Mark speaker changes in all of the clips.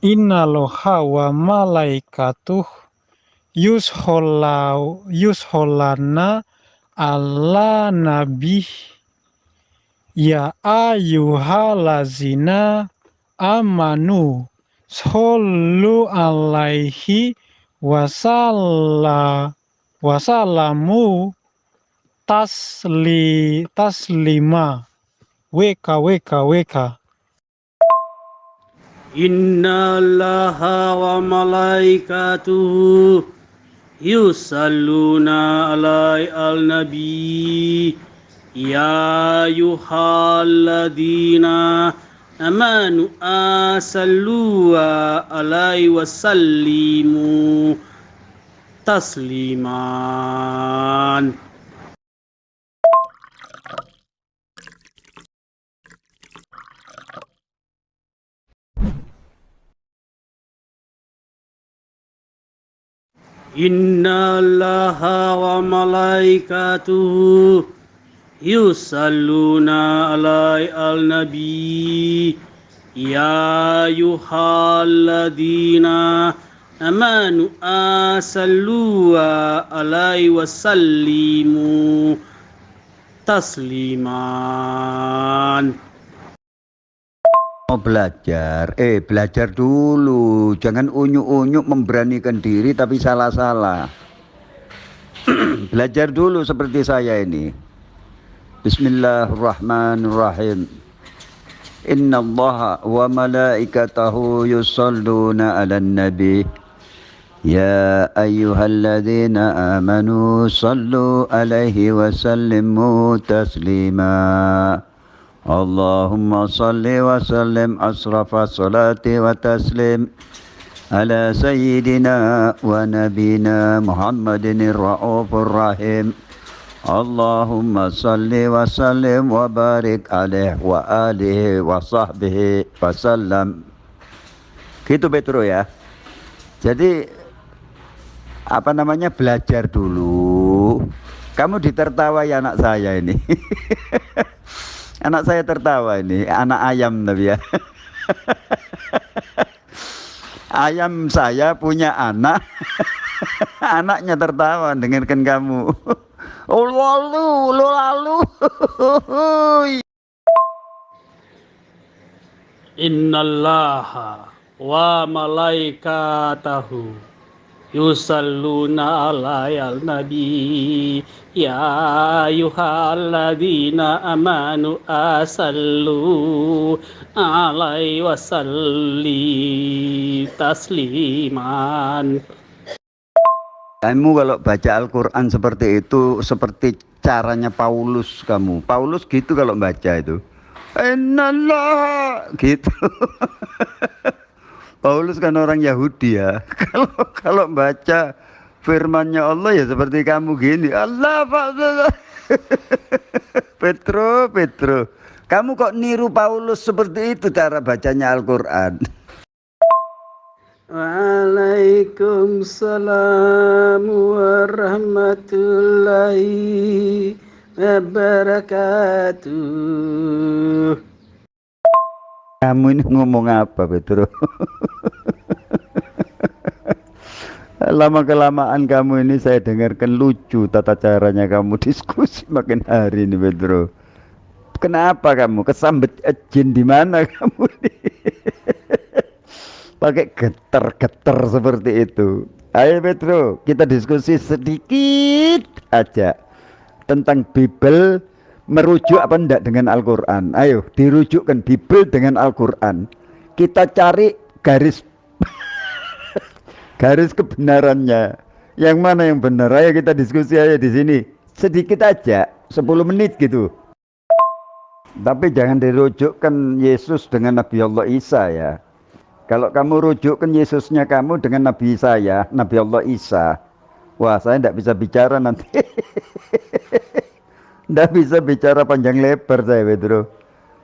Speaker 1: Innaloha wa malaikatuh yusholana ala nabi ya ayyuhalazina amanu shollu alaihi wasalamu taslima. WK.
Speaker 2: Innallaha wa malaikatuhu yusalluna ala nabi ya ayyuhalladzina amanu sallu alaihi wasallimu tasliman. Innallaha wa malaikatuhu yusalluna ala nabi ya ayyuhalladzina amanu sallu alaihi wasallimu tasliman.
Speaker 3: Mau belajar dulu, jangan unyuk-unyuk memberanikan diri tapi salah-salah. Belajar dulu seperti saya ini. Bismillahirrahmanirrahim. Innallaha wa malaikatahu yusalluna 'alan nabi ya ayyuhalladzina amanu sallu alaihi wa sallimu taslima. Allahumma salli wa sallim asrafa salati wa taslim ala sayyidina wa nabina Muhammadin ar-ra'ufur rahim. Allahumma salli wa sallim wa barik alaihi wa alihi wa sahbihi wa sallam. Gitu Petro ya. Jadi belajar dulu. Kamu ditertawai anak saya ini. Anak saya tertawa ini, anak ayam tapi ya. Ayam saya punya anak, anaknya tertawa dengarkan kamu. Oh lalu.
Speaker 2: Innallaha wa malaikatahu yusalluna ala nabi ya ayyuhalladzina amanu sallu alaihi wasallim tasliman.
Speaker 3: Kamu kalau baca Al-Quran seperti itu, seperti caranya Paulus kamu. Paulus gitu kalau baca itu. Innallah gitu. Paulus kan orang Yahudi ya. Kalau baca firman-Nya Allah ya seperti kamu gini. Allah Petro. Kamu kok niru Paulus seperti itu cara bacanya Al-Quran.
Speaker 2: Waalaikumsalam warahmatullahi wabarakatuh.
Speaker 3: Kamu ini ngomong apa Petro? Lama-kelamaan kamu ini saya dengarkan lucu tata caranya kamu diskusi makin hari ini Petro. Kenapa kamu kesambet jin di mana kamu ini? Pakai getar-getar seperti itu. Ayo Petro, kita diskusi sedikit aja tentang Bible. Merujuk apa enggak dengan Al-Quran? Ayo dirujukkan Bible dengan Al-Quran. Kita cari garis garis kebenarannya. Yang mana yang benar? Ayo kita diskusi aja di sini. Sedikit aja, 10 menit gitu. Tapi jangan dirujukkan Yesus dengan Nabi Allah Isa ya. Kalau kamu rujukkan Yesusnya kamu dengan Nabi saya, Nabi Allah Isa. Wah, saya enggak bisa bicara nanti. Nggak bisa bicara panjang lebar saya Pedro.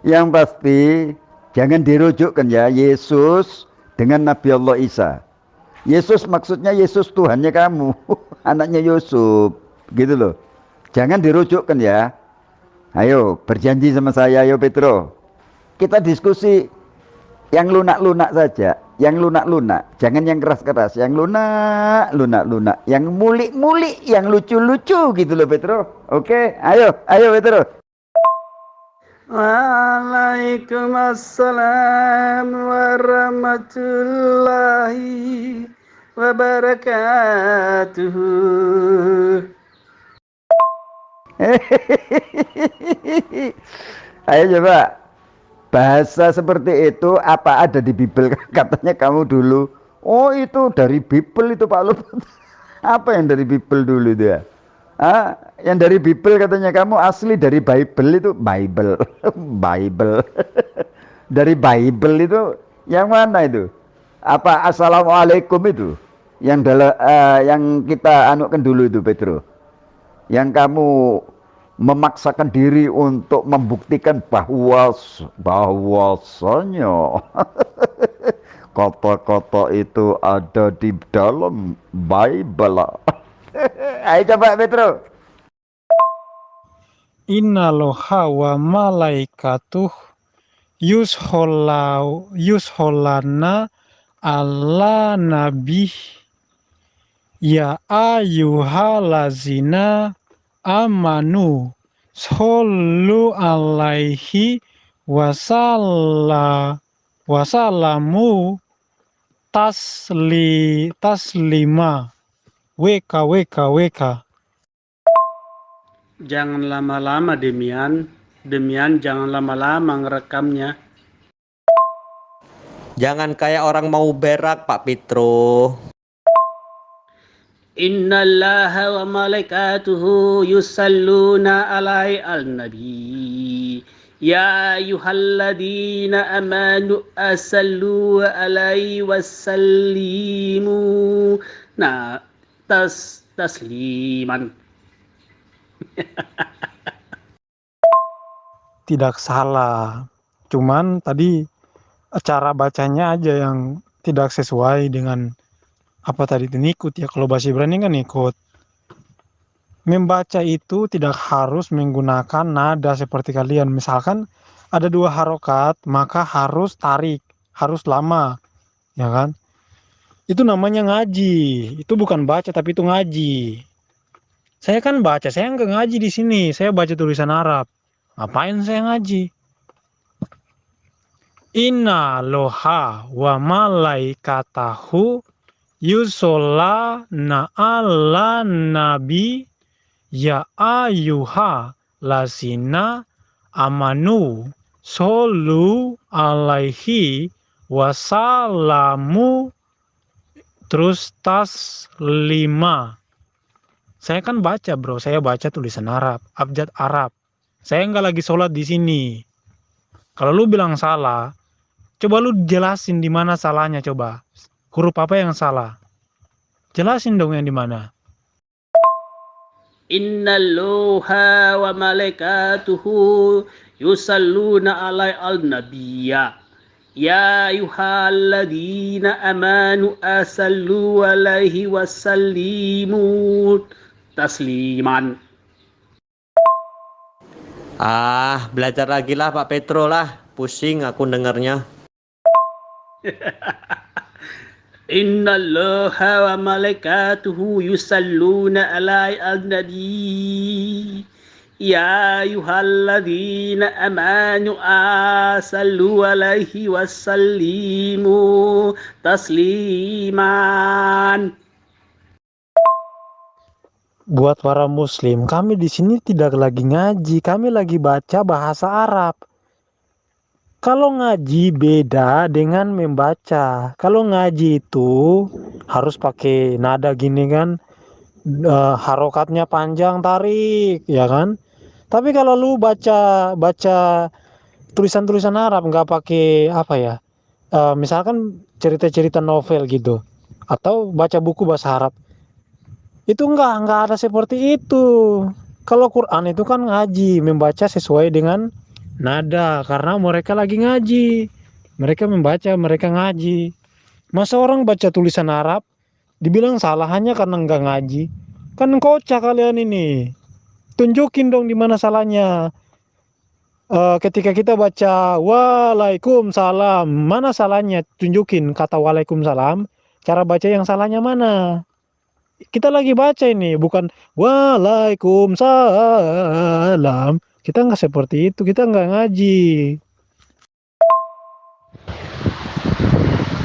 Speaker 3: Yang pasti jangan dirujukkan ya Yesus dengan Nabi Allah Isa. Yesus maksudnya Yesus Tuhannya kamu, anaknya Yusuf, gitu loh. Jangan dirujukkan ya. Ayo berjanji sama saya, ayo Pedro. Kita diskusi yang lunak-lunak saja. Yang lunak-lunak, jangan yang keras-keras, yang lunak, yang mulik-mulik, yang lucu-lucu gitu loh Petro. Oke, ayo Petro.
Speaker 2: Waalaikumsalam warahmatullahi wabarakatuh.
Speaker 3: Ayo coba. Bahasa seperti itu apa ada di Bible? Katanya kamu dulu. Oh itu dari Bible itu Pak Luput. Apa yang dari Bible dulu itu ya? Ah, yang dari Bible katanya kamu asli dari Bible itu Bible. Bible. Dari Bible itu yang mana itu? Apa Assalamualaikum itu? Yang kita anukan dulu itu Petro. Yang kamu memaksakan diri untuk membuktikan bahwasanya kata-kata itu ada di dalam Bible. Ayo coba Petro.
Speaker 1: Innaloha wa malaikatuh yusholana ala nabi ya ayyuhallazina amanu shollu alaihi wasallamu taslima WK.
Speaker 2: Jangan lama-lama Demian jangan lama-lama ngerekamnya.
Speaker 4: Jangan kayak orang mau berak Pak Petro.
Speaker 2: Innallaha wa malaikatuhu yusalluna alai al-nabi. Ya ayyuhalladzina amanu asallu alaihi wasallimu. Nah, tasliman.
Speaker 1: Tidak salah. Cuman tadi cara bacanya aja yang tidak sesuai dengan apa tadi itu ngikut ya. Kalau bahasa Ibrani kan ikut. Membaca itu tidak harus menggunakan nada seperti kalian. Misalkan ada 2 harokat, maka harus tarik, harus lama, ya kan? Itu namanya ngaji. Itu bukan baca tapi itu ngaji. Saya kan baca, saya nggak ngaji di sini. Saya baca tulisan Arab. Ngapain saya ngaji? Inna loha wa malaikatahu yusolana ala nabi ya ayuha lasina amanu solu alaihi wasalamu terus taslima. Saya kan baca bro, saya baca tulisan Arab, abjad Arab. Saya nggak lagi sholat di sini. Kalau lu bilang salah, coba lu jelasin di mana salahnya coba. Huruf apa yang salah? Jelasin dong yang di mana.
Speaker 2: Innallaha wa malaikatuhu yusalluna alai al-nabiyya. Ya ayyuhalladzina amanu asallu alaihi wasallimu tasliman.
Speaker 4: Belajar lagi lah Pak Petro lah. Pusing aku dengernya.
Speaker 2: Innallaha wa malaikatuhu yusalluna alai al-nabi. Ya ayyuhalladzina amanu asallu alaihi wasallimu tasliman.
Speaker 1: Buat para muslim, kami di sini tidak lagi ngaji, kami lagi baca bahasa Arab. Kalau ngaji beda dengan membaca. Kalau ngaji itu harus pakai nada gini kan, harokatnya panjang, tarik, ya kan? Tapi kalau lu baca tulisan-tulisan Arab nggak pakai apa ya? Misalkan cerita-cerita novel gitu, atau baca buku bahasa Arab. Itu enggak ada seperti itu. Kalau Quran itu kan ngaji, membaca sesuai dengan nada karena mereka lagi ngaji. Mereka membaca, mereka ngaji. Masa orang baca tulisan Arab dibilang salah hanya karena enggak ngaji? Kan kocak kalian ini. Tunjukin dong di mana salahnya. Ketika kita baca Waalaikumsalam, mana salahnya? Tunjukin kata Waalaikumsalam, cara baca yang salahnya mana? Kita lagi baca ini, bukan Waalaikumsalam. Kita nggak seperti itu, kita nggak ngaji.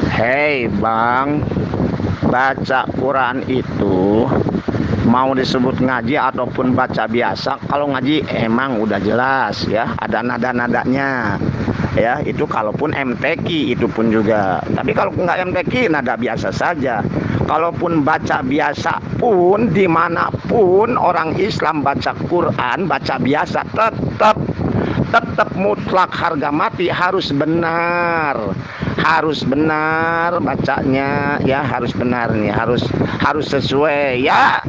Speaker 5: Hei Bang, baca Quran itu mau disebut ngaji ataupun baca biasa, kalau ngaji emang udah jelas ya, ada nada-nadanya ya, itu kalaupun MTQ itu pun juga. Tapi kalau nggak MTQ, nada biasa saja. Kalaupun baca biasa pun, dimanapun orang Islam baca Quran, baca biasa, tetap mutlak harga mati harus benar bacanya ya, harus benar nih, harus sesuai ya.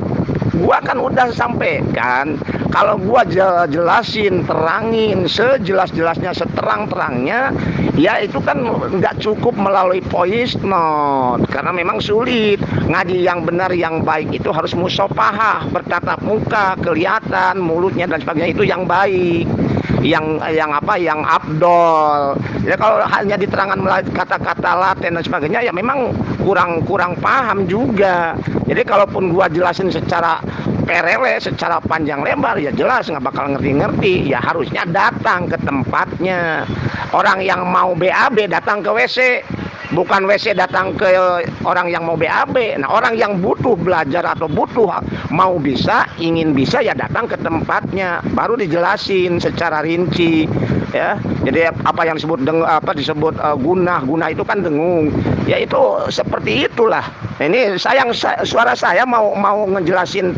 Speaker 5: Gua kan udah sampaikan, kalau gua jelasin, terangin sejelas-jelasnya, seterang-terangnya, ya itu kan nggak cukup melalui voice note, karena memang sulit. Ngaji yang benar, yang baik itu harus musyafahah, bertatap muka, kelihatan mulutnya dan sebagainya, itu yang baik, yang afdol. Ya kalau hanya diterangkan melalui kata-kata Latin dan sebagainya, ya memang kurang paham juga. Jadi kalaupun gua jelasin secara perele, secara panjang lebar, ya jelas nggak bakal ngerti-ngerti. Ya harusnya datang ke tempatnya. Orang yang mau BAB datang ke WC, bukan WC datang ke orang yang mau BAB. Nah, orang yang butuh belajar atau butuh mau bisa, ingin bisa, ya datang ke tempatnya, baru dijelasin secara rinci ya. Jadi apa yang disebut guna itu kan dengung. Ya itu seperti itulah. Ini suara saya mau ngejelasin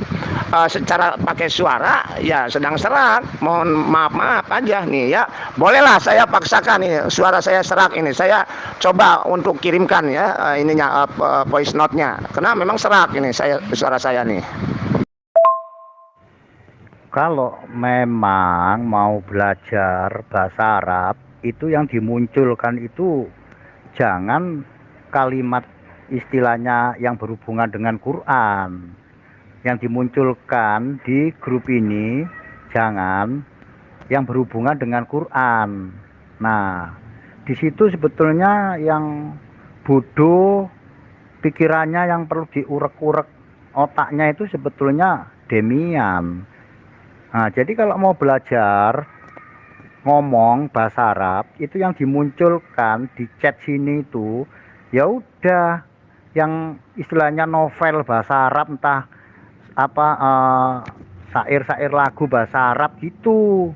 Speaker 5: secara pakai suara ya sedang serak. Mohon maaf aja nih ya. Bolehlah saya paksakan ini suara saya serak ini. Saya coba untuk kirimkan ya voice note-nya. Karena memang serak ini suara saya nih.
Speaker 3: Kalau memang mau belajar bahasa Arab, itu yang dimunculkan itu jangan kalimat istilahnya yang berhubungan dengan Quran. Yang dimunculkan di grup ini jangan yang berhubungan dengan Quran. Nah, di situ sebetulnya yang bodoh pikirannya, yang perlu diurek-urek otaknya itu sebetulnya demian. Nah, jadi kalau mau belajar ngomong bahasa Arab, itu yang dimunculkan di chat sini itu ya udah yang istilahnya novel bahasa Arab, entah apa syair-syair lagu bahasa Arab gitu.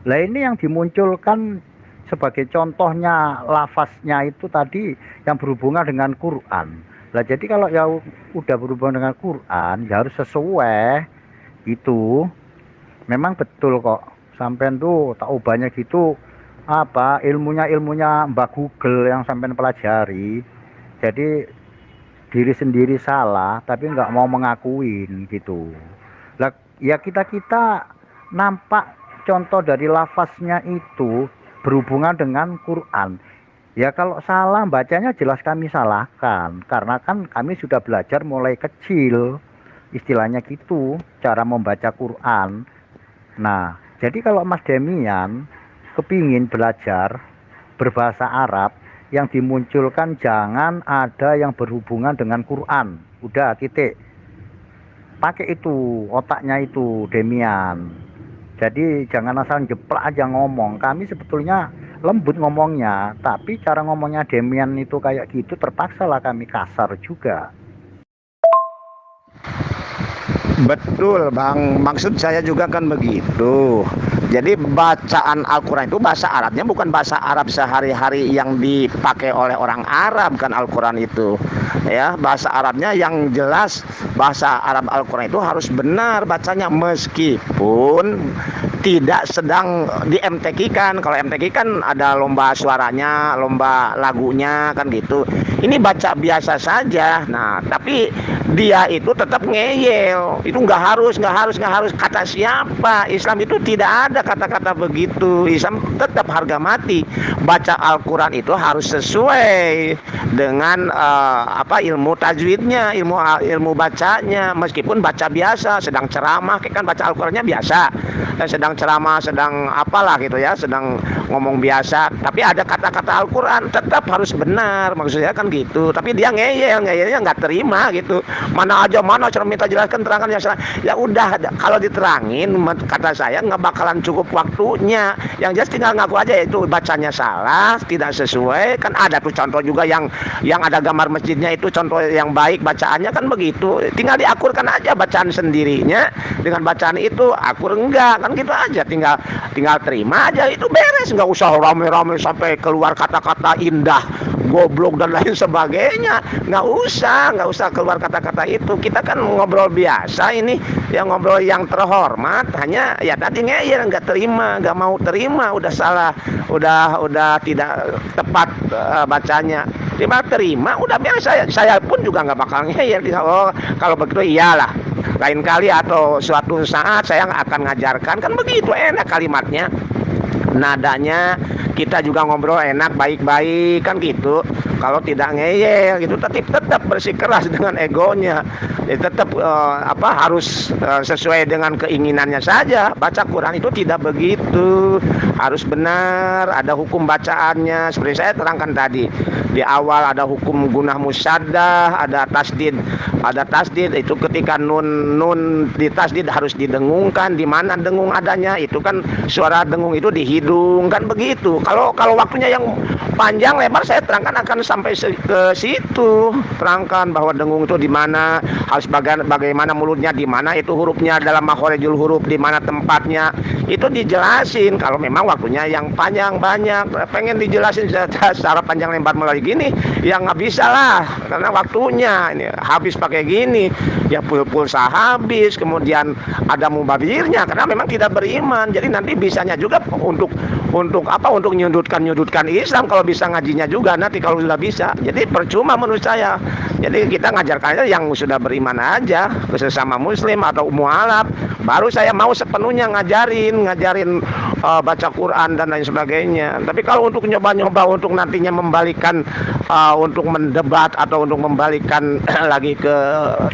Speaker 3: Lah ini yang dimunculkan sebagai contohnya lafaznya itu tadi yang berhubungan dengan Quran. Lah jadi kalau ya udah berhubungan dengan Quran ya harus sesuai itu. Memang betul kok, sampean tuh tak ubahnya gitu, apa ilmunya Mbak Google yang sampean pelajari. Jadi diri sendiri salah tapi nggak mau mengakuin gitu. Lah ya kita nampak contoh dari lafaznya itu berhubungan dengan Quran. Ya kalau salah bacanya jelas kami salahkan, karena kan kami sudah belajar mulai kecil, istilahnya gitu, cara membaca Quran. Nah, jadi kalau Mas Demian kepingin belajar berbahasa Arab, yang dimunculkan jangan ada yang berhubungan dengan Quran. Udah titik. Pakai itu, otaknya itu Demian. Jadi jangan asal jeplak aja ngomong. Kami sebetulnya lembut ngomongnya, tapi cara ngomongnya Demian itu kayak gitu, terpaksa lah kami kasar juga.
Speaker 5: Betul Bang, maksud saya juga kan begitu. Jadi bacaan Al-Quran itu bahasa Arabnya bukan bahasa Arab sehari-hari yang dipakai oleh orang Arab kan Al-Quran itu. Ya, bahasa Arabnya yang jelas, bahasa Arab Al-Quran itu harus benar bacanya, meskipun tidak sedang di MTQ kan. Kalau MTQ kan ada lomba suaranya, lomba lagunya kan gitu. Ini baca biasa saja. Nah, tapi dia itu tetap ngeyel. Itu nggak harus. Kata siapa? Islam itu tidak ada kata-kata begitu. Islam tetap harga mati. Baca Al-Quran itu harus sesuai dengan ilmu tajwidnya, ilmu bacanya. Meskipun baca biasa, sedang ceramah, kan baca Al-Qurannya biasa. Sedang ceramah, sedang apalah gitu ya, sedang ngomong biasa. Tapi ada kata-kata Al-Quran tetap harus benar, maksudnya kan gitu. Tapi dia ngeyelnya nggak terima gitu. Mana minta jelaskan, terangkan yang salah. Ya udah, kalau diterangin kata saya nggak bakalan cukup waktunya. Yang jelas tinggal ngaku aja itu bacanya salah, tidak sesuai. Kan ada tuh contoh juga yang ada gambar masjidnya, itu contoh yang baik bacaannya kan begitu. Tinggal diakurkan aja bacaan sendirinya dengan bacaan itu, akur enggak kan gitu aja. Tinggal terima aja, itu beres. Nggak usah rame-rame sampai keluar kata-kata indah, goblok dan lain sebagainya. Nggak usah keluar kata-kata itu. Kita kan ngobrol biasa ini, yang ngobrol yang terhormat. Hanya ya tadi ngeyel, nggak mau terima, udah salah, udah tidak tepat bacanya. Dia terima, udah biasa. Saya pun juga nggak bakal ngeyel. Oh, kalau begitu iyalah, lain kali atau suatu saat saya akan ngajarkan, kan begitu, enak kalimatnya, nadanya. Kita juga ngobrol enak, baik-baik kan gitu. Kalau tidak ngeyel gitu, tetap bersikeras dengan egonya. Ya, tetap harus sesuai dengan keinginannya saja. Baca Quran itu tidak begitu, harus benar, ada hukum bacaannya. Seperti saya terangkan tadi di awal, ada hukum gunah musaddah, ada tasdid. Itu ketika nun ditasdid harus didengungkan. Di mana dengung adanya? Itu kan suara dengung itu di hidung kan begitu. Kalau waktunya yang panjang lebar saya terangkan akan sampai ke situ. Terangkan bahwa dengung itu di mana, harus bagaimana mulutnya, di mana itu hurufnya dalam makhorijul huruf, di mana tempatnya. Itu dijelasin. Kalau memang waktunya yang panjang banyak, pengen dijelasin secara panjang lebar melalui gini, ya nggak bisa lah, karena waktunya ini habis pakai gini, ya pulsa habis, kemudian ada mubabirnya karena memang tidak beriman. Jadi nanti bisanya juga untuk nyudutkan Islam kalau bisa ngajinya juga nanti kalau sudah bisa. Jadi percuma menurut saya. Jadi kita ngajarkannya yang sudah beriman aja, ke sesama muslim atau mualaf. Baru saya mau sepenuhnya ngajarin baca Quran dan lain sebagainya. Tapi kalau untuk nyoba-nyoba untuk nantinya membalikan, untuk mendebat atau untuk membalikan lagi ke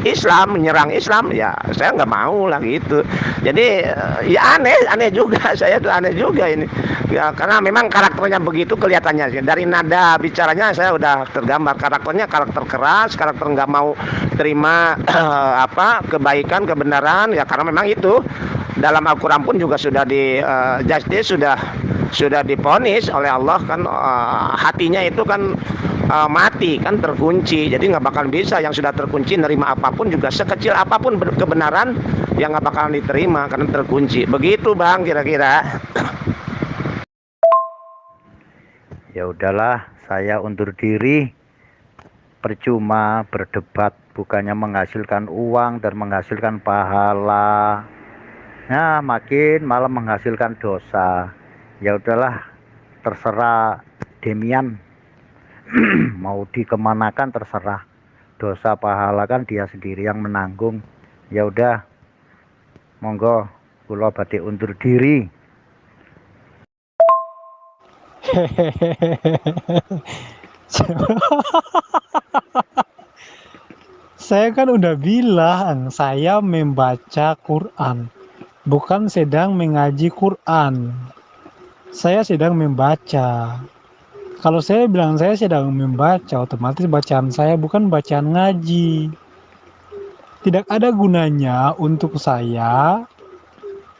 Speaker 5: Islam, menyerang Islam, ya saya nggak mau lagi itu. Jadi ya aneh juga, saya tuh aneh juga ini. Ya, karena memang karakternya begitu kelihatannya. Dari nada bicaranya saya udah tergambar karakternya, karakter keras, karakter nggak mau terima kebaikan, kebenaran. Ya karena memang itu dalam Al-Quran pun juga sudah sudah diponis oleh Allah kan, hatinya itu kan mati kan, terkunci. Jadi nggak bakal bisa, yang sudah terkunci nerima apapun juga sekecil apapun kebenaran yang nggak bakal diterima karena terkunci. Begitu Bang kira-kira.
Speaker 6: Ya udahlah, saya undur diri. Percuma berdebat, bukannya menghasilkan uang dan menghasilkan pahala. Nah, makin malah menghasilkan dosa. Ya udahlah, terserah Demian. Mau dikemanakan terserah. Dosa pahala kan dia sendiri yang menanggung. Ya udah, monggo kula badhe undur diri.
Speaker 1: Saya kan udah bilang, saya membaca Quran, bukan sedang mengaji Quran. Saya sedang membaca. Kalau saya bilang saya sedang membaca, otomatis bacaan saya bukan bacaan ngaji. Tidak ada gunanya untuk saya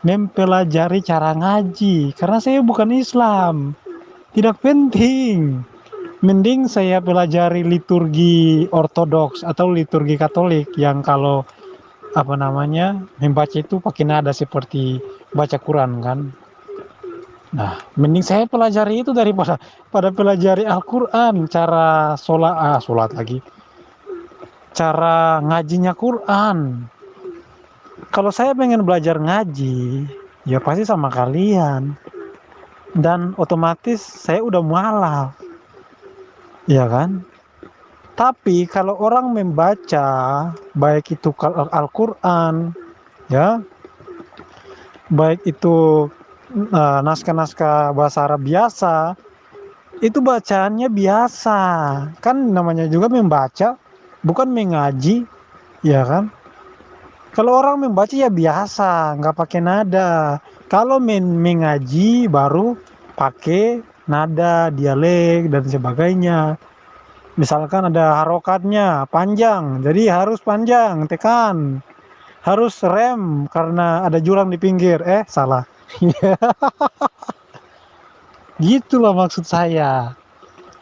Speaker 1: mempelajari cara ngaji, karena saya bukan Islam. Tidak penting. Mending saya pelajari liturgi ortodoks atau liturgi Katolik yang kalau membaca itu pakai nada seperti baca Quran kan. Nah, mending saya pelajari itu daripada pelajari Al-Quran, cara sholat lagi, cara ngajinya Quran. Kalau saya pengen belajar ngaji, ya pasti sama kalian. Dan otomatis saya udah mualaf, ya kan? Tapi kalau orang membaca, baik itu Al-Quran ya. Baik itu naskah-naskah bahasa Arab biasa, itu bacaannya biasa. Kan namanya juga membaca, bukan mengaji, ya kan? Kalau orang membaca ya biasa, nggak pakai nada. Kalau mengaji baru pakai nada, dialek, dan sebagainya. Misalkan ada harokatnya panjang, jadi harus panjang, tekan. Harus rem karena ada jurang di pinggir. Salah. Gitulah maksud saya.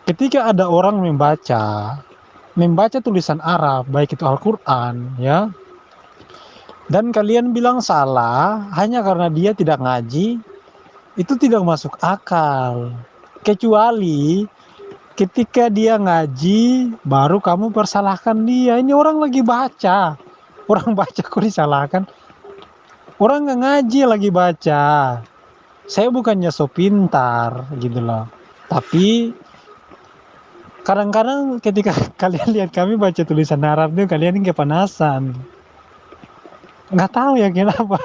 Speaker 1: Ketika ada orang membaca tulisan Arab, baik itu Al-Quran, ya, dan kalian bilang salah hanya karena dia tidak ngaji, itu tidak masuk akal. Kecuali ketika dia ngaji, baru kamu persalahkan dia. Ini orang lagi baca. Orang baca kok disalahkan? Orang nggak ngaji lagi baca. Saya bukannya so pintar gitu loh. Tapi kadang-kadang ketika kalian lihat kami baca tulisan Arab tuh, kalian kepanasan. Nggak tahu ya kenapa.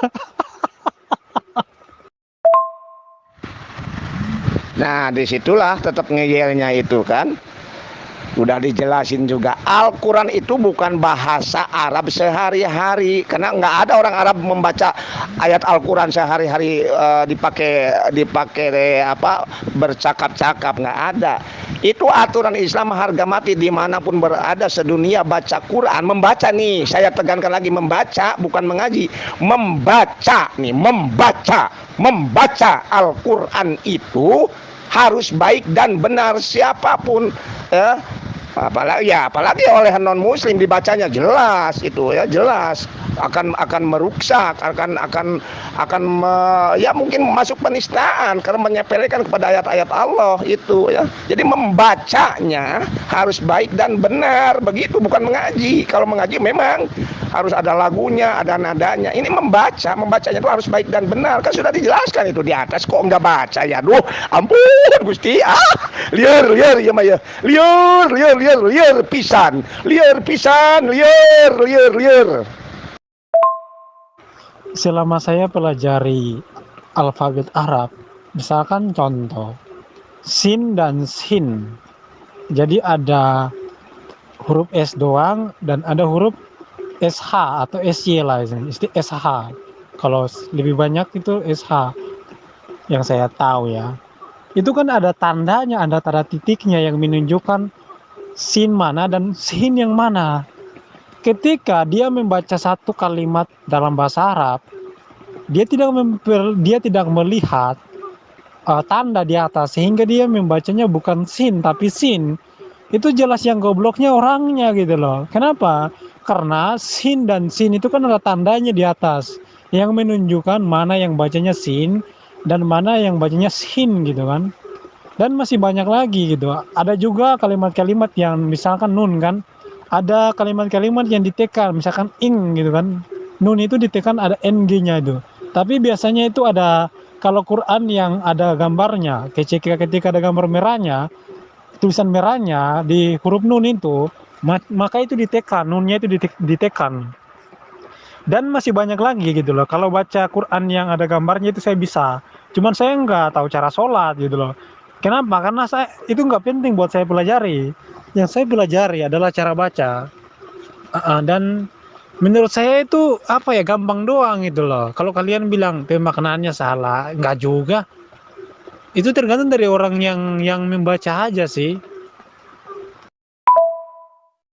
Speaker 5: Nah, disitulah tetap ngeyelnya itu kan. Udah dijelasin juga, Al-Quran itu bukan bahasa Arab sehari-hari, karena nggak ada orang Arab membaca ayat Al-Quran sehari-hari dipakai bercakap-cakap, nggak ada. Itu aturan Islam harga mati dimanapun berada sedunia. Baca Quran, membaca nih, saya tegankan lagi, membaca bukan mengaji, membaca nih, membaca Al-Quran itu harus baik dan benar. Siapapun apalagi oleh non muslim dibacanya jelas itu ya, jelas akan meruksak, ya mungkin masuk penistaan karena menyepelekan kepada ayat-ayat Allah itu ya. Jadi membacanya harus baik dan benar, begitu, bukan mengaji. Kalau mengaji memang harus ada lagunya, ada nadanya. Ini membacanya itu harus baik dan benar, kan sudah dijelaskan itu di atas. Kok enggak baca ya? Duh, ampun Gusti. Liar ya Maya. Liar pisan.
Speaker 1: Selama saya pelajari alfabet Arab, misalkan contoh sin dan sin, jadi ada huruf S doang dan ada huruf SH atau SY lah, SH. Kalau lebih banyak itu SH yang saya tahu ya. Itu kan ada tandanya, ada tanda titiknya yang menunjukkan sin mana dan sin yang mana. Ketika dia membaca satu kalimat dalam bahasa Arab, dia tidak melihat tanda di atas, sehingga dia membacanya bukan sin tapi sin. Itu jelas yang gobloknya orangnya gitu loh. Kenapa? Karena sin dan sin itu kan ada tandanya di atas yang menunjukkan mana yang bacanya sin dan mana yang bacanya sin gitu kan. Dan masih banyak lagi gitu. Ada juga kalimat-kalimat yang misalkan nun kan, ada kalimat-kalimat yang ditekan, misalkan ing gitu kan, nun itu ditekan ada ng-nya itu. Tapi biasanya itu ada, kalau Quran yang ada gambarnya, ketika ada gambar merahnya, tulisan merahnya di huruf nun itu, maka itu ditekan, nunnya itu ditekan. Dan masih banyak lagi gitu loh. Kalau baca Quran yang ada gambarnya itu saya bisa, cuman saya nggak tahu cara sholat gitu loh. Kenapa? Karena itu nggak penting buat saya pelajari. Yang saya pelajari adalah cara baca. Dan menurut saya itu gampang doang gitu loh. Kalau kalian bilang pemaknaannya salah, nggak juga. Itu tergantung dari orang yang membaca aja sih.